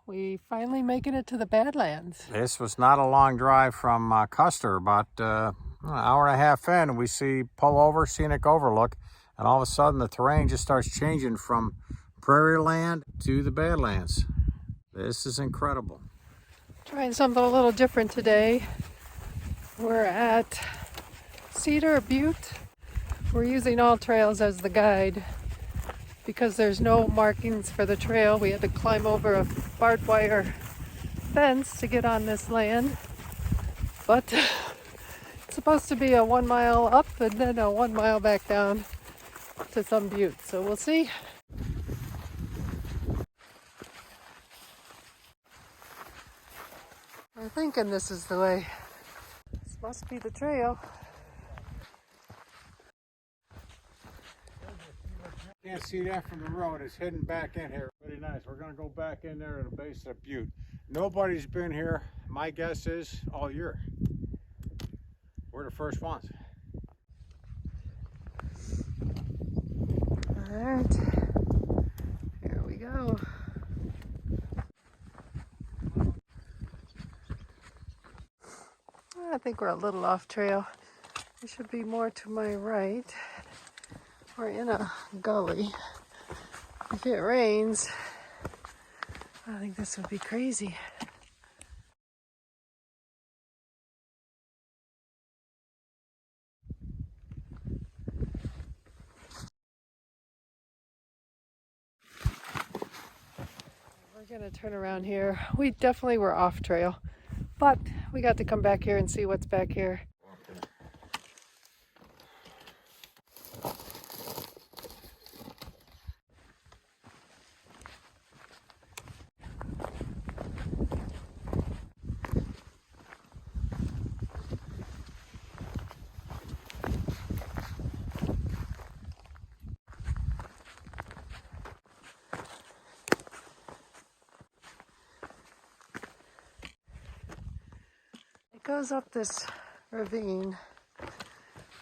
We finally making it to the Badlands. This was not a long drive from Custer, about an hour and a half in, we see pull over, scenic overlook, and all of a sudden the terrain just starts changing from prairie land to the Badlands. This is incredible. Trying something a little different today. We're at Cedar Butte. We're using All Trails as the guide. Because there's no markings for the trail, we had to climb over a barbed wire fence to get on this land. But it's supposed to be a 1 mile up and then a 1 mile back down to some butte. So we'll see. I'm thinking this is the way. This must be the trail. Can't see that from the road. It's hidden back in here. Pretty nice. We're going to go back in there to the base of the butte. Nobody's been here, my guess is, all year. We're the first ones. All right, here we go. I think we're a little off trail. There should be more to my right. We're in a gully. If it rains, I think this would be crazy. We're gonna turn around here. We definitely were off trail, but we got to come back here and see what's back here. Goes up this ravine.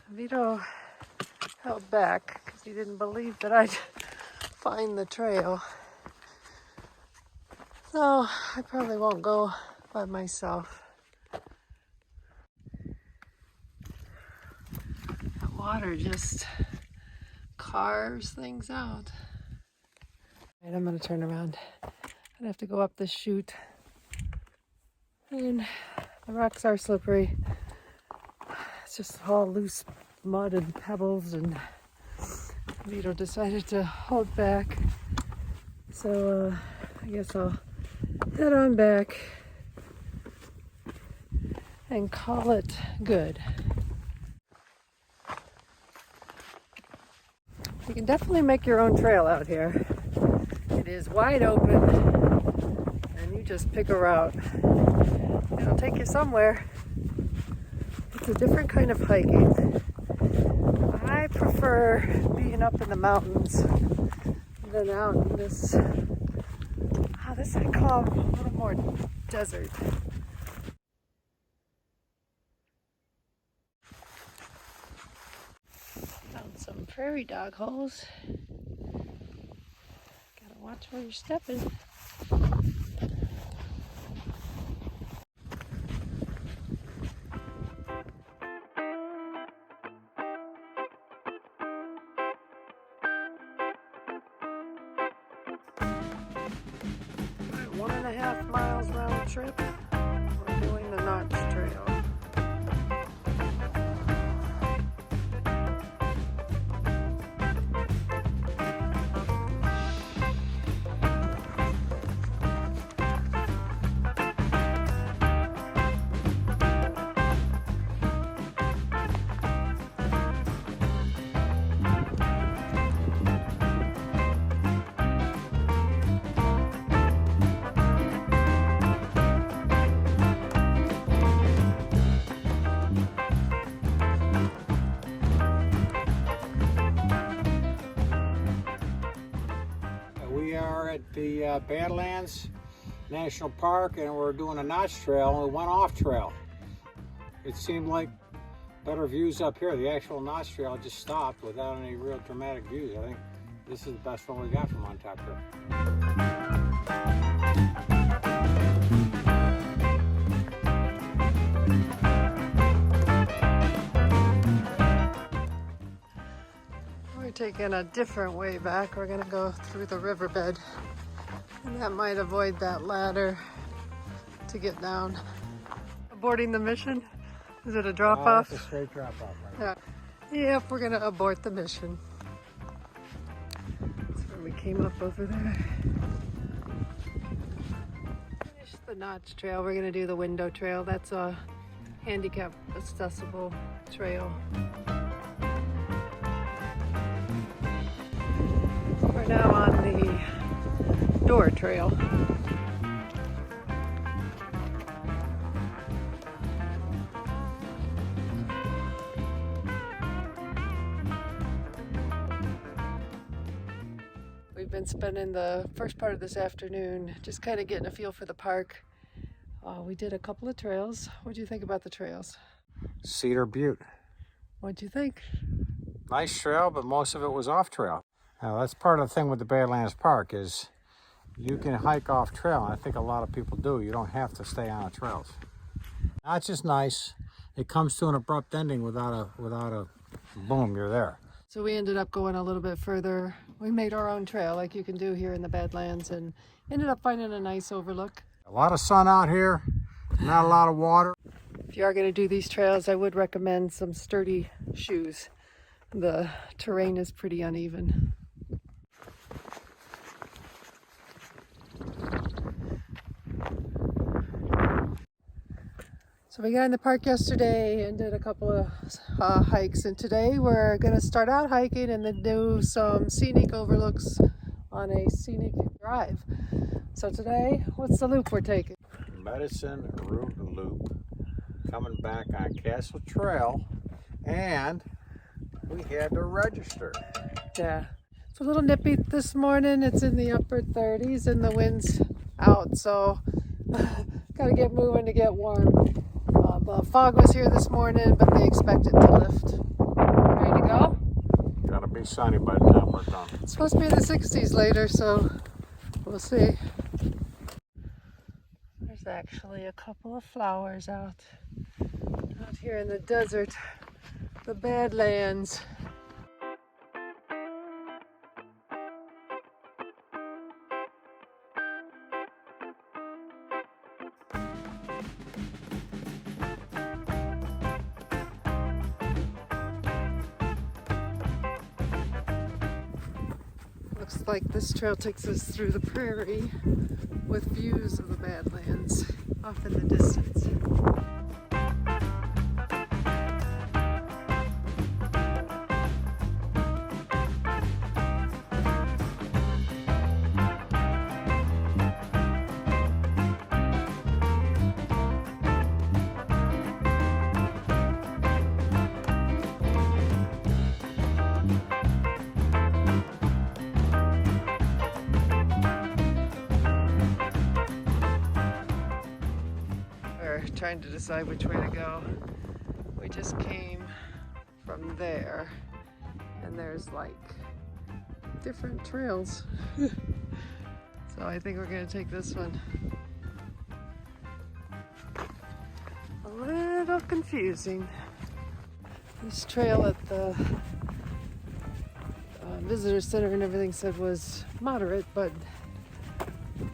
Vito held back because he didn't believe that I'd find the trail. So I probably won't go by myself. The water just carves things out. All right, I'm gonna turn around. I'd have to go up this chute. And the rocks are slippery. It's just all loose mud and pebbles, and Vito decided to hold back. So I guess I'll head on back and call it good. You can definitely make your own trail out here. It is wide open, and you just pick a route. It'll take you somewhere. It's a different kind of hiking. I prefer being up in the mountains than out in this, this I call a little more desert. Found some prairie dog holes. Gotta watch where you're stepping. About 1.5 miles round trip. We're doing the Notch Trail. We are at the Badlands National Park, and we're doing a Notch Trail, and we went off trail. It seemed like better views up here. The actual notch trail just stopped without any real dramatic views. I think this is the best one we got from on top here. We're taking a different way back. We're gonna go through the riverbed, and that might avoid that ladder to get down. Aborting the mission? Is it a drop-off? That's a straight drop-off right Yeah. Yep, we're gonna abort the mission. That's where we came up over there. Finish the notch trail. We're gonna do the window trail. That's a handicap accessible trail. We're now on the door trail. We've been spending the first part of this afternoon just kind of getting a feel for the park. We did a couple of trails. What do you think about the trails? Cedar Butte. What'd you think? Nice trail, but most of it was off trail. Now, that's part of the thing with the Badlands Park is you can hike off trail, and I think a lot of people do. You don't have to stay on the trails. Now, it's just nice. It comes to an abrupt ending without a boom, you're there. So we ended up going a little bit further. We made our own trail like you can do here in the Badlands and ended up finding a nice overlook. A lot of sun out here, not a lot of water. If you are going to do these trails, I would recommend some sturdy shoes. The terrain is pretty uneven. So we got in the park yesterday and did a couple of hikes, and today we're going to start out hiking and then do some scenic overlooks on a scenic drive. So today, what's the loop we're taking? Medicine Route Loop, coming back on Castle Trail, and we had to register. Yeah, it's a little nippy this morning. It's in the upper 30s and the wind's out, so gotta get moving to get warm. The fog was here this morning, but they expect it to lift. Ready to go? Gotta be sunny by the time we're done. It's supposed to be in the 60s later, so we'll see. There's actually a couple of flowers out here in the desert, the Badlands. Looks like this trail takes us through the prairie with views of the Badlands off in the distance. Trying to decide which way to go. We just came from there and there's like different trails. So I think we're gonna take this one. A little confusing. This trail at the visitor center and everything said was moderate, but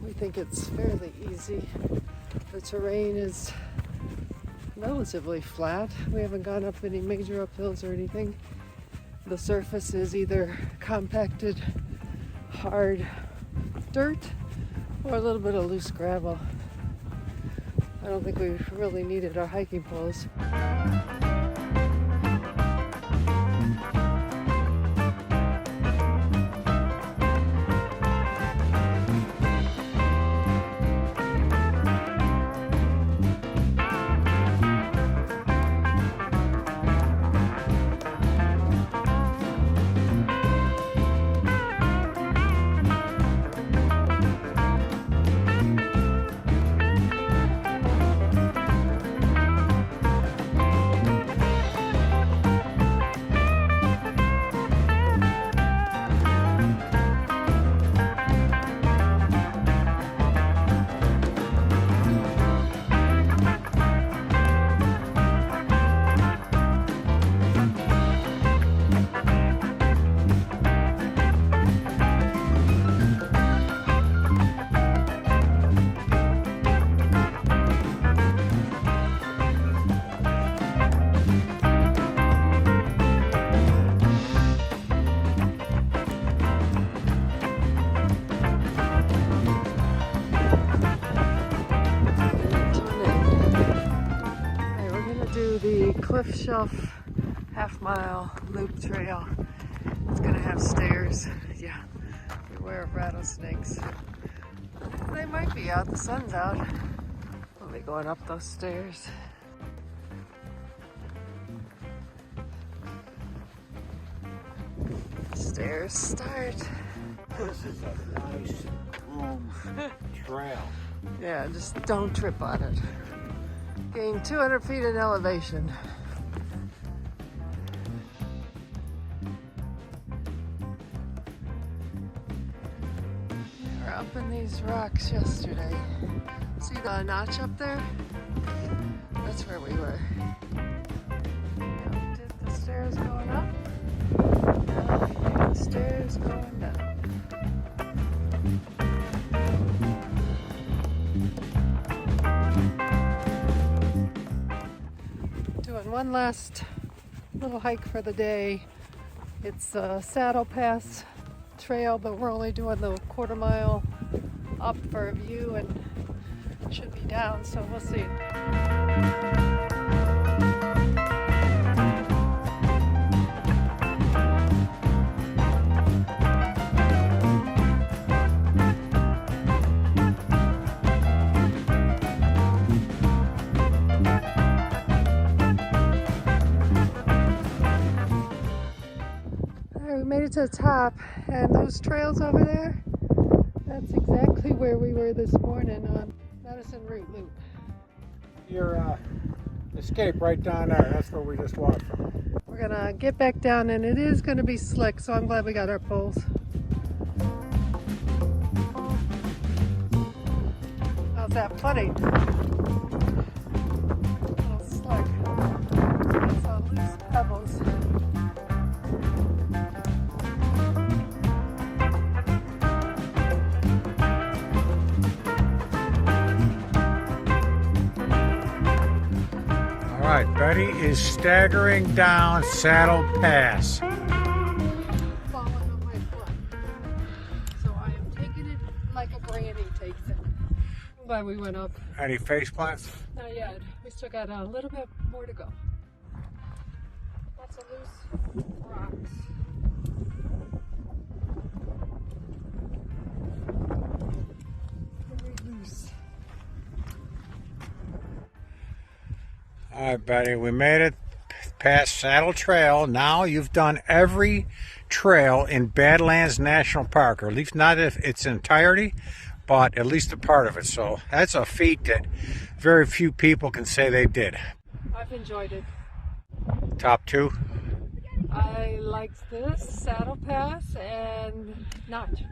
we think it's fairly easy. The terrain is relatively flat. We haven't gone up any major uphills or anything. The surface is either compacted hard dirt or a little bit of loose gravel. I don't think we really needed our hiking poles. myself half-mile loop trail. It's gonna have stairs. Yeah, beware of rattlesnakes. They might be out, the sun's out. We'll be going up those stairs. Stairs start. This is a nice, trail. Yeah, just don't trip on it. Gain 200 feet in elevation. We were up in these rocks yesterday. See the notch up there? That's where we were. Did the stairs going up? Now the stairs going down. Doing one last little hike for the day. It's a Saddle Pass trail, but we're only doing the quarter-mile up for a view and should be down, so we'll see. We made it to the top, and those trails over there, that's exactly where we were this morning on Medicine Route Loop. Your escape right down there, that's where we just walked from. We're gonna get back down, and it is gonna be slick, so I'm glad we got our poles. How's that footing? A little slick. It's all loose pebbles. All right, Betty is staggering down Saddle Pass. Falling on my foot. So I am taking it like a granny takes it. I'm glad we went up. Any face plants? Not yet. We still got a little bit more to go. Lots of loose rocks. Very loose. All right, Betty, we made it past Saddle Trail. Now you've done every trail in Badlands National Park, or at least not if its entirety, but at least a part of it. So that's a feat that very few people can say they did. I've enjoyed it. Top two? I liked this, Saddle Pass, and Notch.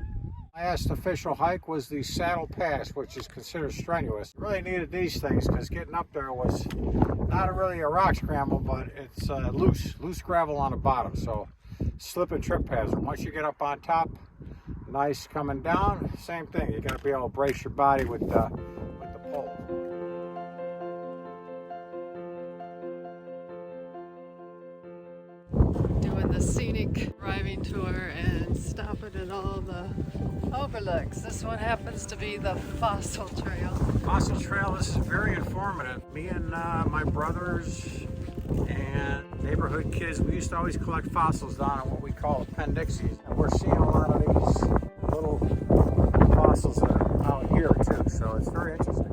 Last official hike was the Saddle Pass, which is considered strenuous. Really needed these things because getting up there was not really a rock scramble, but it's loose gravel on the bottom, so slip and trip hazard. Once you get up on top, nice coming down, same thing. You got to be able to brace your body with the pole. Doing the scenic driving tour and stopping at all the overlooks. This one happens to be the Fossil Trail. Fossil Trail, this is very informative. Me and my brothers and neighborhood kids, we used to always collect fossils down at what we call appendices. And we're seeing a lot of these little fossils that are out here too, so it's very interesting.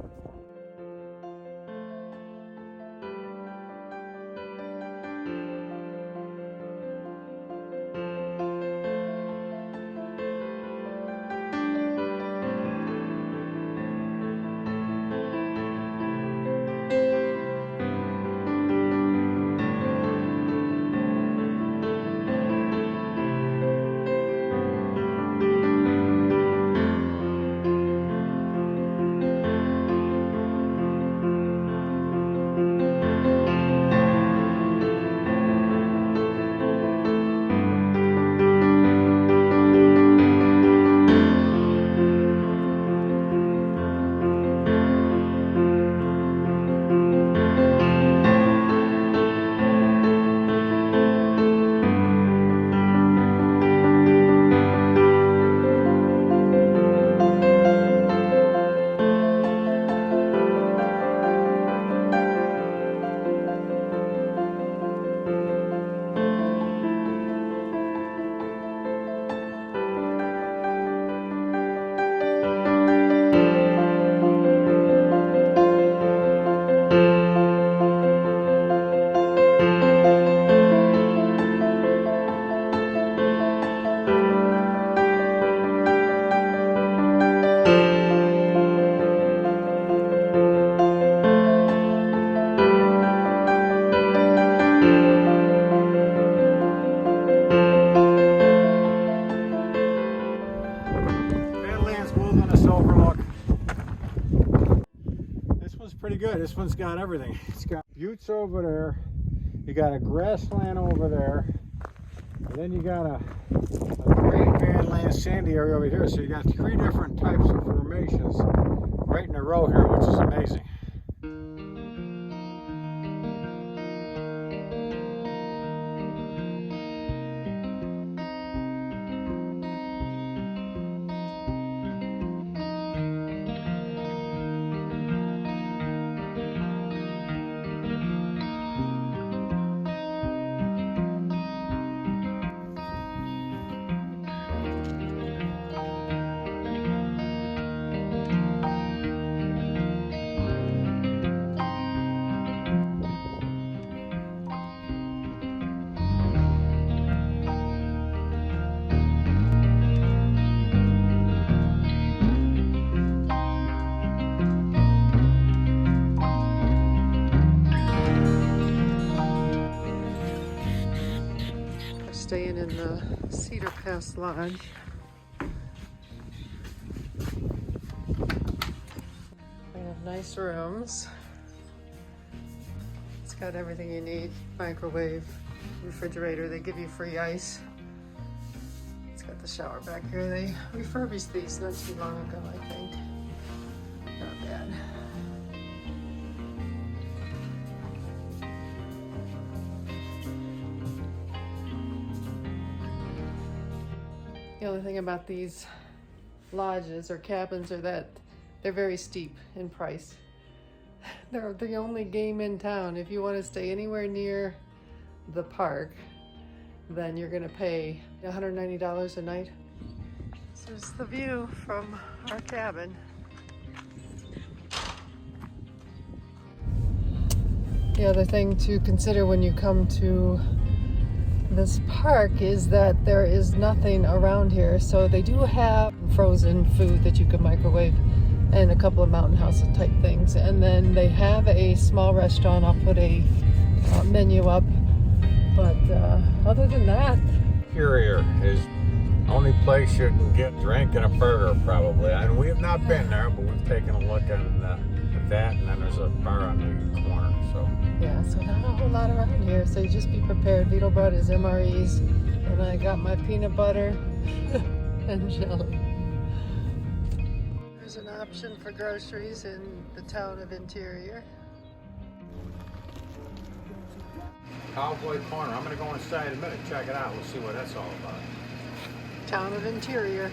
this one's got everything. It's got buttes over there. You got a grassland over there. And then you got a great Badlands sandy area over here. So you got 3 different types of formations right in a row here, which is amazing. Staying in the Cedar Pass Lodge. They have nice rooms. It's got everything you need. Microwave, refrigerator, they give you free ice. It's got the shower back here. They refurbished these not too long ago, I think. Not bad. The only thing about these lodges or cabins are that they're very steep in price. They're the only game in town. If you want to stay anywhere near the park, then you're going to pay $190 a night. This is the view from our cabin. The other thing to consider when you come to this park is that there is nothing around here. So they do have frozen food that you can microwave and a couple of mountain house type things. And then they have a small restaurant. I'll put a menu up. But other than that, Interior is the only place you can get drink and a burger probably. And we have not been there, but we've taken a look at that, and then there's a bar on the corner. So yeah, so not a whole lot around here. So you just be prepared. Vito brought his MREs, and I got my peanut butter and jelly. There's an option for groceries in the town of Interior. Cowboy Corner. I'm going to go inside in a minute, check it out. We'll see what that's all about. Town of Interior.